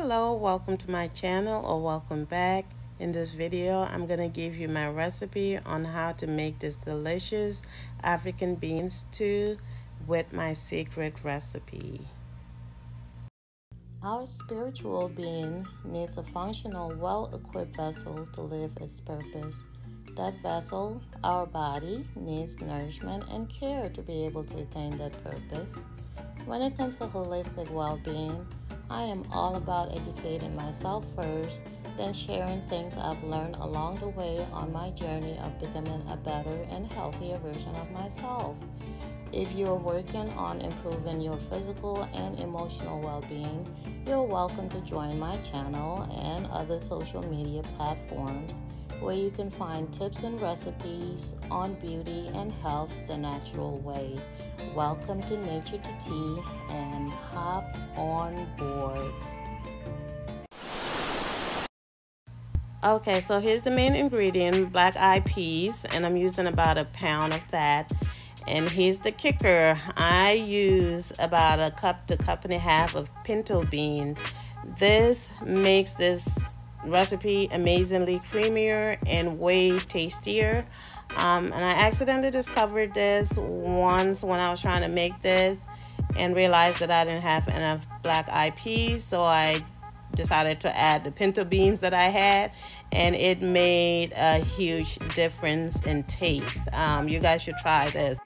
Hello, welcome to my channel or welcome back. In this video, I'm going to give you my recipe on how to make this delicious African bean stew with my secret recipe. Our spiritual being needs a functional, well-equipped vessel to live its purpose. That vessel, our body, needs nourishment and care to be able to attain that purpose. When it comes to holistic well-being, I am all about educating myself first, then sharing things I've learned along the way on my journey of becoming a better and healthier version of myself. If you're working on improving your physical and emotional well-being, you're welcome to join my channel and other social media platforms where you can find tips and recipes on beauty and health the natural way. Welcome to Nature to Tea and hop on board. Okay, so here's the main ingredient, black-eyed peas, and I'm using about a pound of that. And here's the kicker. I use about a cup to cup and a half of pinto bean. This makes this recipe amazingly creamier and way tastier. And I accidentally discovered this once when I was trying to make this and realized that I didn't have enough black-eyed peas, so I decided to add the pinto beans that I had, and it made a huge difference in taste. You guys should try this.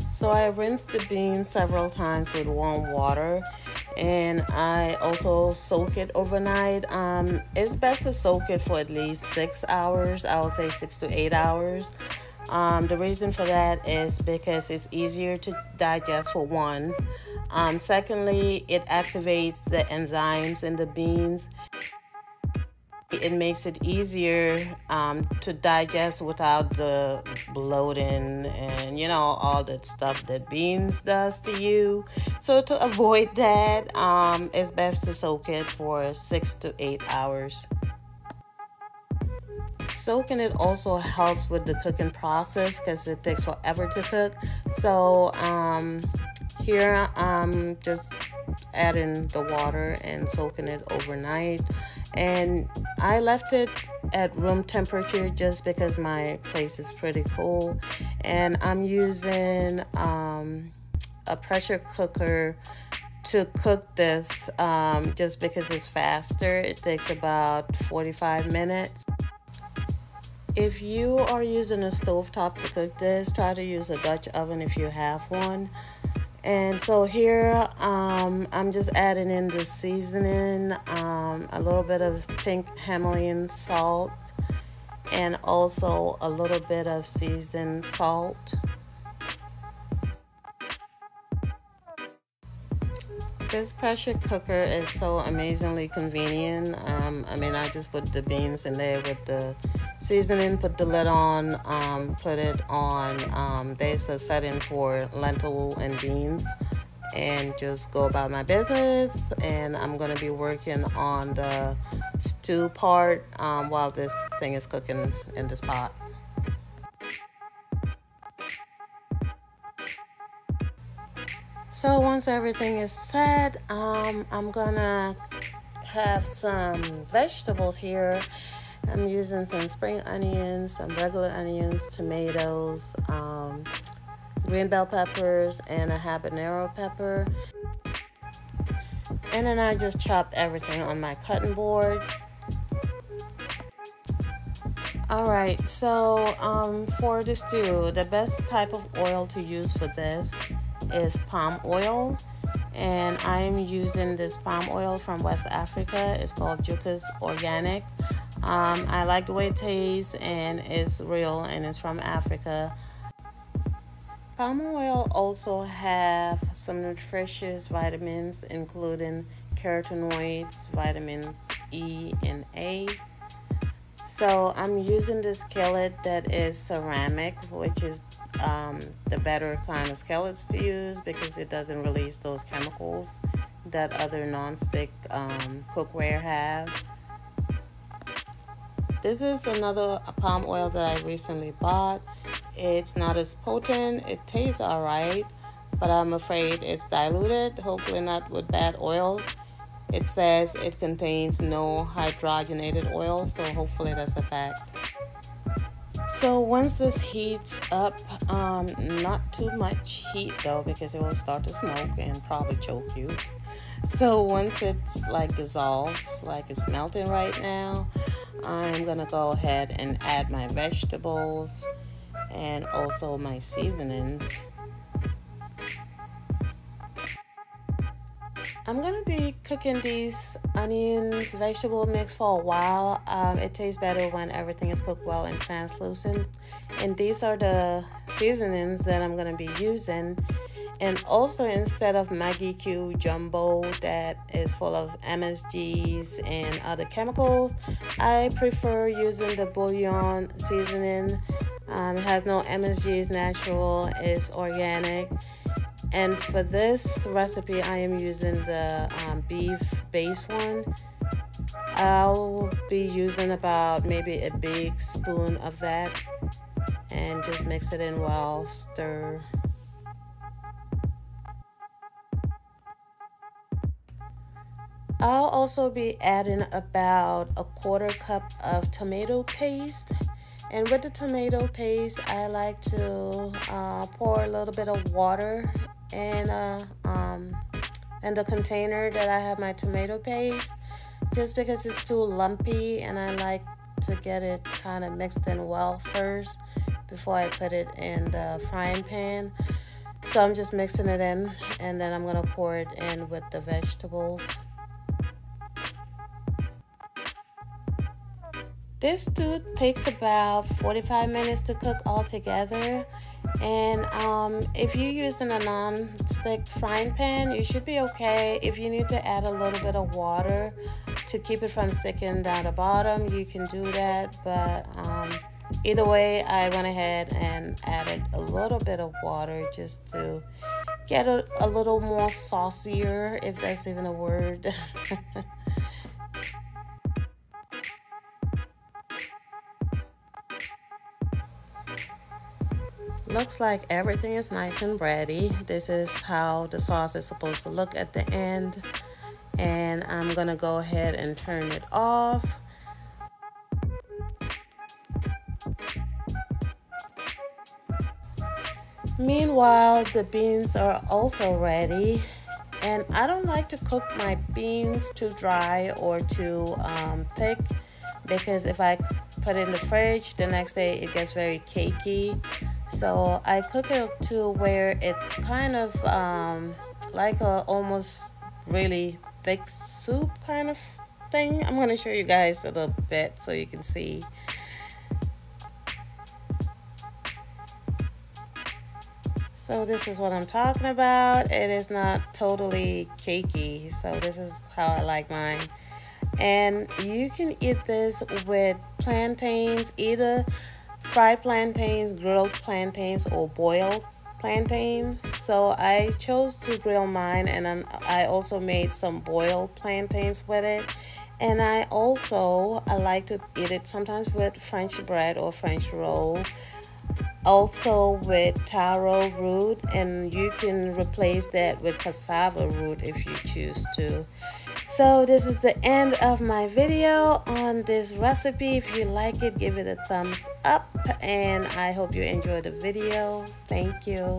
So I rinsed the beans several times with warm water, and I also soak it overnight. It's best to soak it for at least 6 hours. I would say 6 to 8 hours. The reason for that is because it's easier to digest, for one. Secondly, it activates the enzymes in the beans. It makes it easier to digest without the bloating and, you know, all that stuff that beans does to you. So to avoid that, it's best to soak it for 6 to 8 hours. Soaking it also helps with the cooking process because it takes forever to cook. So here I'm just adding the water and soaking it overnight. And I left it at room temperature just because my place is pretty cool. And I'm using a pressure cooker to cook this just because it's faster. It takes about 45 minutes. If you are using a stovetop to cook this, try to use a Dutch oven if you have one. And so here I'm just adding in the seasoning, a little bit of pink Himalayan salt, and also a little bit of seasoned salt. This pressure cooker is so amazingly convenient. I just put the beans in there with the seasoning, put the lid on, put it on. There's a setting for lentil and beans, and just go about my business. And I'm going to be working on the stew part while this thing is cooking in this pot. So once everything is set, I'm gonna have some vegetables here. I'm using some spring onions, some regular onions, tomatoes, green bell peppers, and a habanero pepper. And then I just chopped everything on my cutting board. Alright, so for the stew, the best type of oil to use for this is palm oil, and I'm using this palm oil from West Africa. It's called Jukas Organic. I like the way it tastes, and it's real, and it's from Africa. Palm oil also have some nutritious vitamins, including carotenoids, vitamins E and A. So I'm using this skillet that is ceramic, which is the better kind of skillets to use because it doesn't release those chemicals that other non-stick cookware have. This is another palm oil that I recently bought. It's not as potent. It tastes alright, but I'm afraid it's diluted, hopefully not with bad oils. It says it contains no hydrogenated oil, so hopefully that's a fact. So once this heats up, not too much heat though, because it will start to smoke and probably choke you. So once it's like dissolved, like it's melting right now, I'm gonna go ahead and add my vegetables and also my seasonings. I'm gonna be cooking these onions vegetable mix for a while. It tastes better when everything is cooked well and translucent. And these are the seasonings that I'm gonna be using. And also, instead of Maggi Q Jumbo that is full of MSGs and other chemicals, I prefer using the bouillon seasoning. It has no MSGs, natural, it's organic. And for this recipe, I am using the beef base one. I'll be using about maybe a big spoon of that and just mix it in well, stir. I'll also be adding about a 1/4 cup of tomato paste. And with the tomato paste, I like to pour a little bit of water in the container that I have my tomato paste, just because it's too lumpy and I like to get it kind of mixed in well first before I put it in the frying pan. So I'm just mixing it in, and then I'm gonna pour it in with the vegetables. This stew takes about 45 minutes to cook all together. And if you're using a non-stick frying pan, you should be okay. If you need to add a little bit of water to keep it from sticking down the bottom, you can do that. But either way, I went ahead and added a little bit of water just to get a little more saucier, if that's even a word. Looks like everything is nice and ready. This is how the sauce is supposed to look at the end. And I'm gonna go ahead and turn it off. Meanwhile, the beans are also ready. And I don't like to cook my beans too dry or too thick, because if I put it in the fridge, the next day it gets very cakey. So I cook it to where it's kind of like a almost really thick soup kind of thing. I'm going to show you guys a little bit so you can see. So this is what I'm talking about. It is not totally cakey, so this is how I like mine. And you can eat this with plantains, either fried plantains, grilled plantains, or boiled plantains. So I chose to grill mine, and I also made some boiled plantains with it. And I like to eat it sometimes with French bread or French roll, also with taro root, and you can replace that with cassava root if you choose to. So this is the end of my video on this recipe. If you like it, give it a thumbs up, and I hope you enjoyed the video. Thank you.